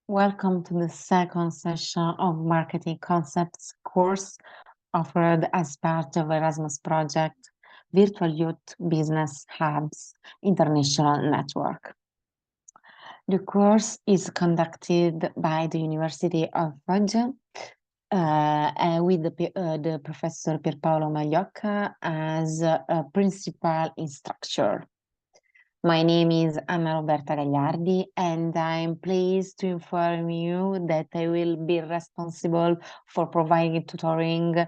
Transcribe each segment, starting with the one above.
Welcome to the second session of Marketing Concepts course offered as part of Erasmus Project Virtual Youth Business Hubs International Network. The course is conducted by the University of Foggia with the Professor Pierpaolo Magliocca as a principal instructor. My name is Anna Roberta Gagliardi, and I'm pleased to inform you that I will be responsible for providing tutoring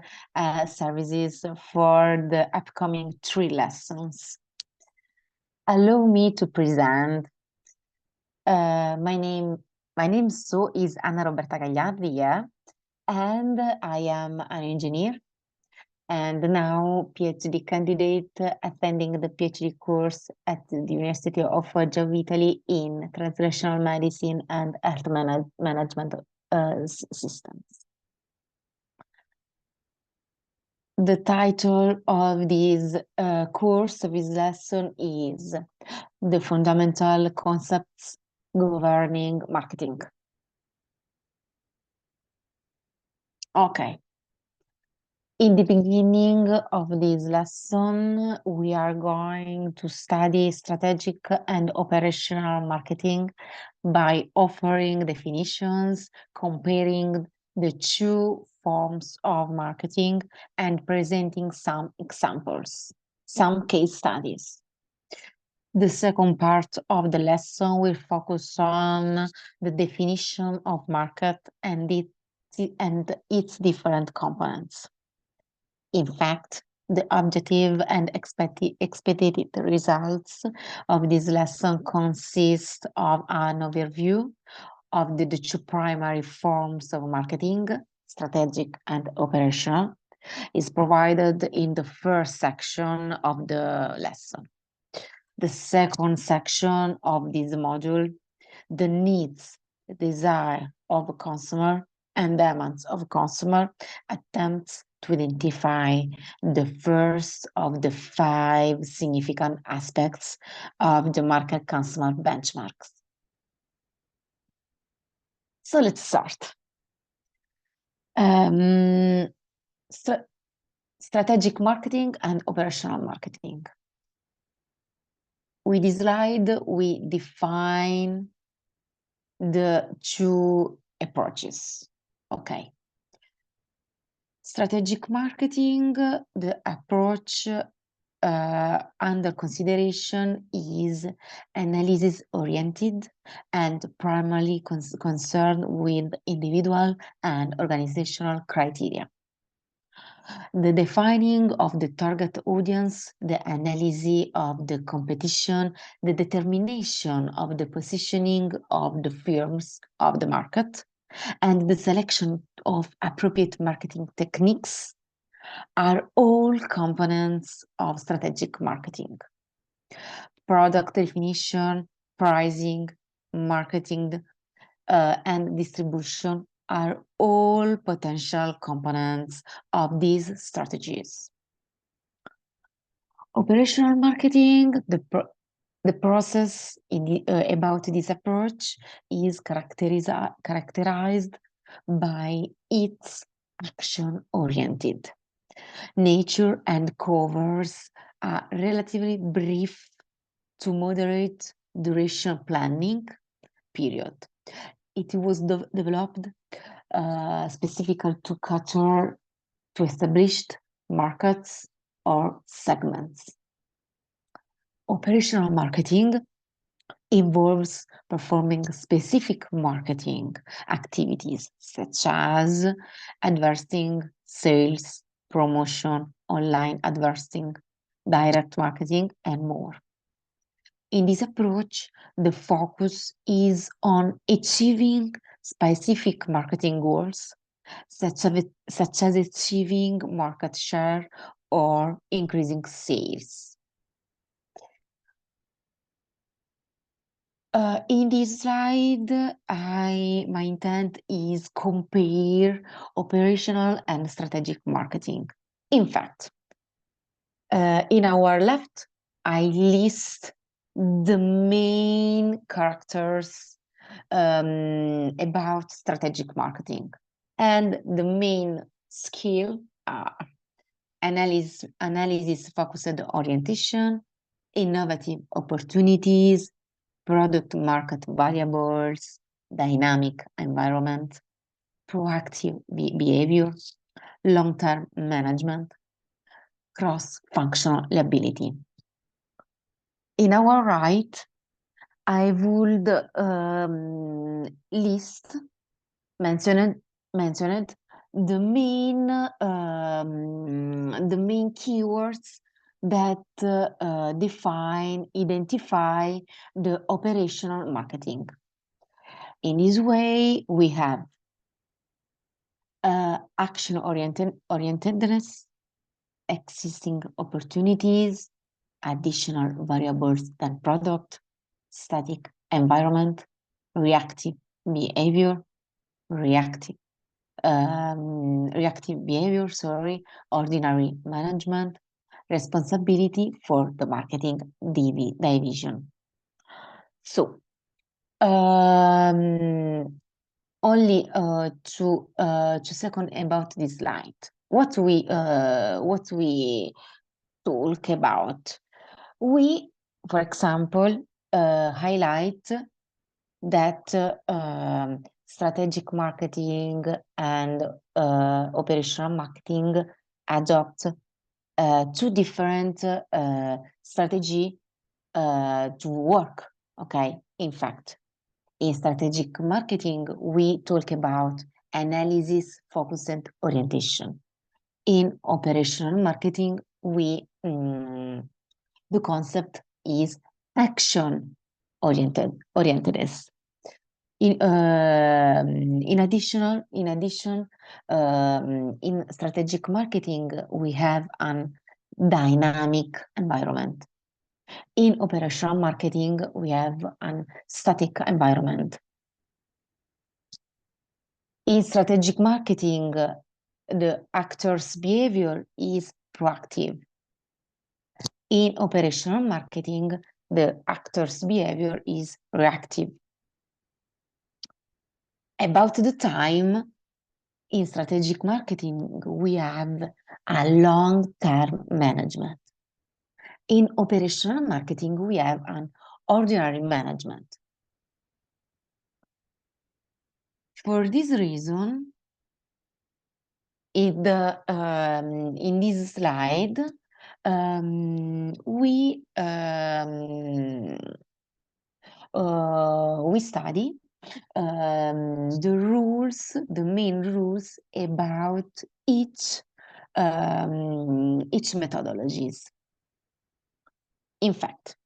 services for the upcoming 3 lessons. Allow me to present. My name is Anna Roberta Gagliardi, yeah, and I am an engineer and now PhD candidate attending the PhD course at the University of Foggia of Italy in Translational Medicine and Health Management Systems. The title of this course, of this lesson is The Fundamental Concepts Governing Marketing. Okay. In the beginning of this lesson, we are going to study strategic and operational marketing by offering definitions, comparing the two forms of marketing, and presenting some examples, some case studies. The second part of the lesson will focus on the definition of market and its different components. In fact, the objective and expected results of this lesson consist of an overview of the two primary forms of marketing, strategic and operational, is provided in the first section of the lesson. The second section of this module, the needs, the desire of a consumer and demands of a consumer, attempts to identify the first of the 5 significant aspects of the market consumer benchmarks. So let's start. Strategic marketing and operational marketing. With this slide, we define the 2 approaches. Okay. Strategic marketing, the approach under consideration is analysis-oriented and primarily concerned with individual and organizational criteria. The defining of the target audience, the analysis of the competition, the determination of the positioning of the firms of the market, and the selection of appropriate marketing techniques are all components of strategic marketing. Product definition, pricing, marketing, and distribution are all potential components of these strategies. Operational marketing, the process about this approach is characterized by its action-oriented nature and covers a relatively brief to moderate duration planning period. It was developed specifically to cater to established markets or segments. Operational marketing involves performing specific marketing activities such as advertising, sales, promotion, online advertising, direct marketing, and more. In this approach, the focus is on achieving specific marketing goals, such as achieving market share or increasing sales. In this slide, my intent is compare operational and strategic marketing. In fact, in our left, I list the main characters about strategic marketing. And the main skill are analysis focused orientation, innovative opportunities, product market variables, dynamic environment, proactive behavior, long-term management, cross-functional ability. In our right, I would mentioned the main keywords that identify the operational marketing. In this way, we have action-orientedness, existing opportunities, additional variables than product, static environment, reactive behavior, reactive behavior, ordinary management, responsibility for the marketing division. So, only two seconds about this slide. What we talk about? We, for example, highlight that strategic marketing and operational marketing adopt two different strategy to work. Okay, in fact, in strategic marketing, we talk about analysis-focused orientation. In operational marketing, the concept is action-orientedness. In addition, in strategic marketing, we have a dynamic environment. In operational marketing, we have a static environment. In strategic marketing, the actor's behavior is proactive. In operational marketing, the actor's behavior is reactive. About the time, in strategic marketing, we have a long-term management. In operational marketing, we have an ordinary management. For this reason, in this slide, we study the main rules about each methodologies. In fact,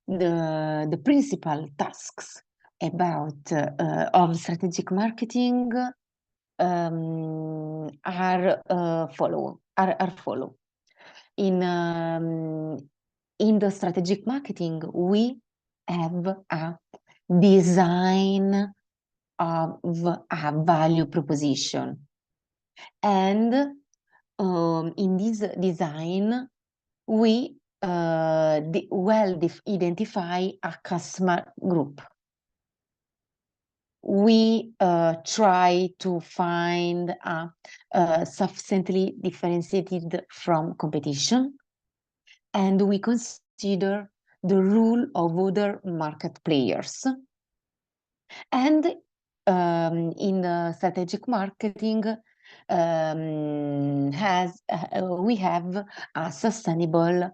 the principal tasks of strategic marketing are follow. In the strategic marketing, we have a design of a value proposition, and in this design, we identify a customer group. We try to find a sufficiently differentiated from competition, and we consider the role of other market players. And in the strategic marketing, we have a sustainable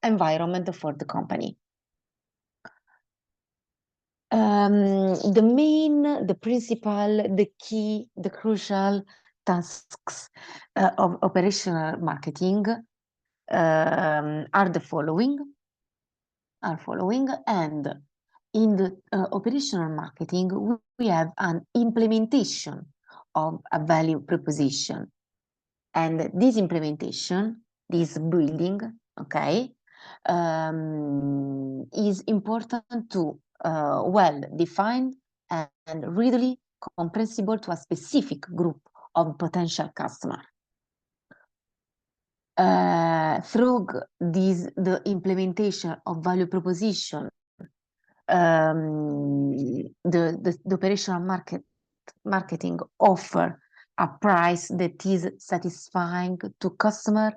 environment for the company. The principal, the key, the crucial tasks of operational marketing are the following. And in the operational marketing, we have an implementation of a value proposition. And this implementation, this building, okay, is important to well defined and readily comprehensible to a specific group of potential customers. Through the implementation of value proposition, the operational marketing offer a price that is satisfying to customer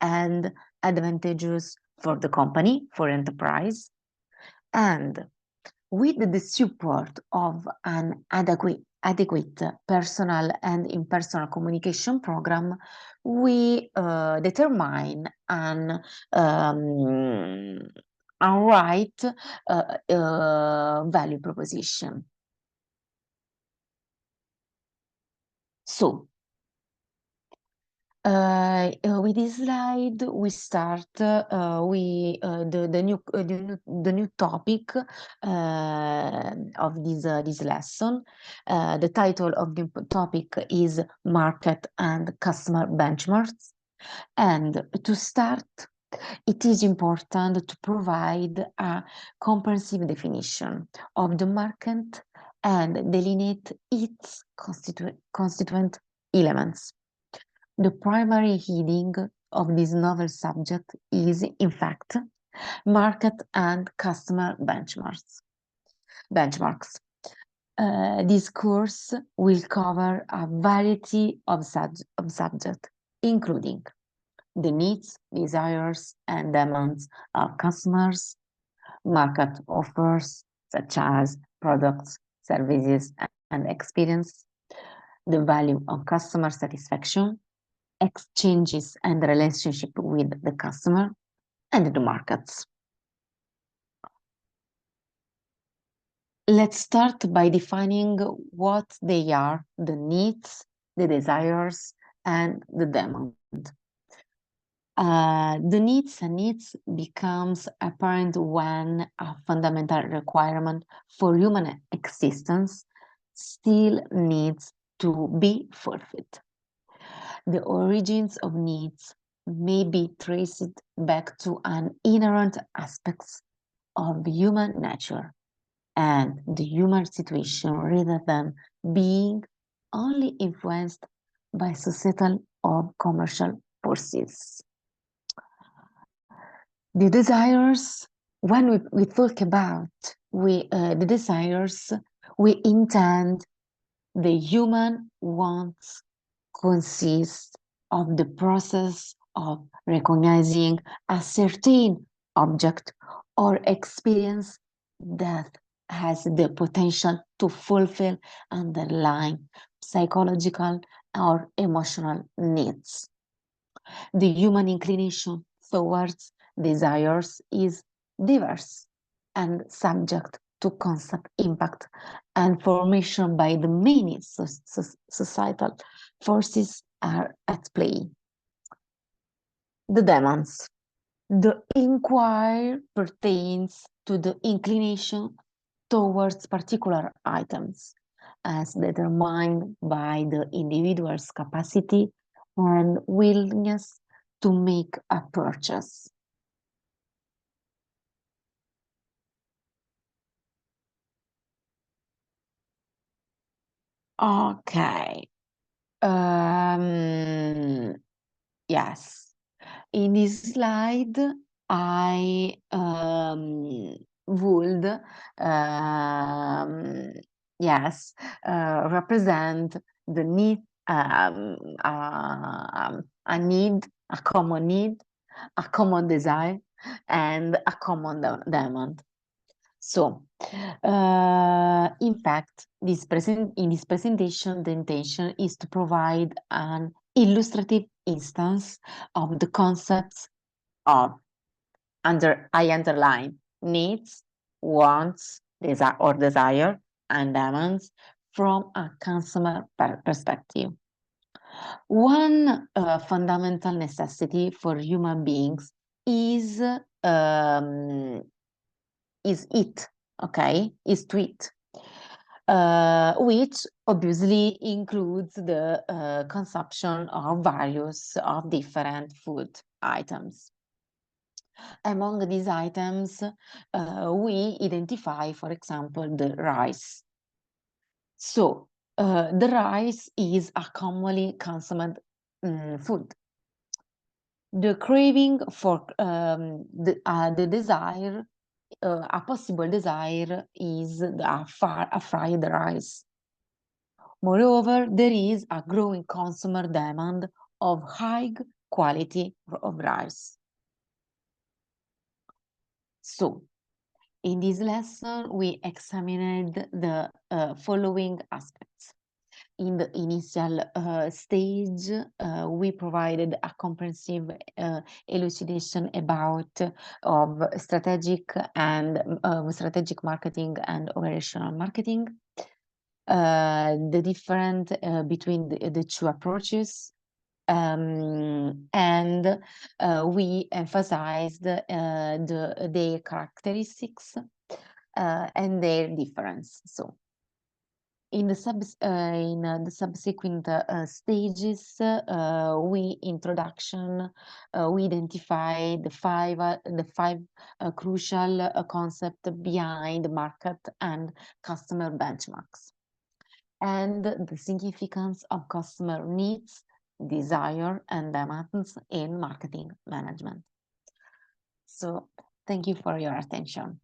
and advantageous for the company, for enterprise. And with the support of an adequate personal and impersonal communication program, we determine a right value proposition. So, with this slide, we start the new topic of this lesson. The title of the topic is Market and Customer Benchmarks. And to start, it is important to provide a comprehensive definition of the market and delineate its constituent elements. The primary heading of this novel subject is, in fact, market and customer benchmarks. This course will cover a variety of subjects, including the needs, desires, and demands of customers, market offers such as products, services, and experience, the value of customer satisfaction, exchanges and relationship with the customer, and the markets. Let's start by defining what they are, the needs, the desires, and the demand. The needs becomes apparent when a fundamental requirement for human existence still needs to be fulfilled. The origins of needs may be traced back to an inherent aspects of human nature and the human situation rather than being only influenced by societal or commercial forces. The desires, when we talk about the desires, we intend the human wants consist of the process of recognizing a certain object or experience that has the potential to fulfill underlying psychological or emotional needs. The human inclination towards desires is diverse and subject to concept impact and formation by the many societal forces are at play. The demands. The inquiry pertains to the inclination towards particular items as determined by the individual's capacity and willingness to make a purchase. Okay. Yes. In this slide, I would yes represent the need, a need, a common need, a common desire, and a common demand. So, in fact, in this presentation, the intention is to provide an illustrative instance of the concepts of I underline needs, wants, desire, and demands from a consumer perspective. One fundamental necessity for human beings is to eat, which obviously includes the consumption of various of different food items. Among these items, we identify, for example, the rice. So, the rice is a commonly consumed food. The craving for the desire a possible desire is a fried rice. Moreover, there is a growing consumer demand of high quality of rice. So, in this lesson, we examined the following aspects. In the initial stage, we provided a comprehensive elucidation about of strategic marketing and operational marketing, the difference between the two approaches, and we emphasized their characteristics and their difference. So, in the subsequent stages, we identify the five crucial concepts behind market and customer benchmarks, and the significance of customer needs, desire, and demands in marketing management. So, thank you for your attention.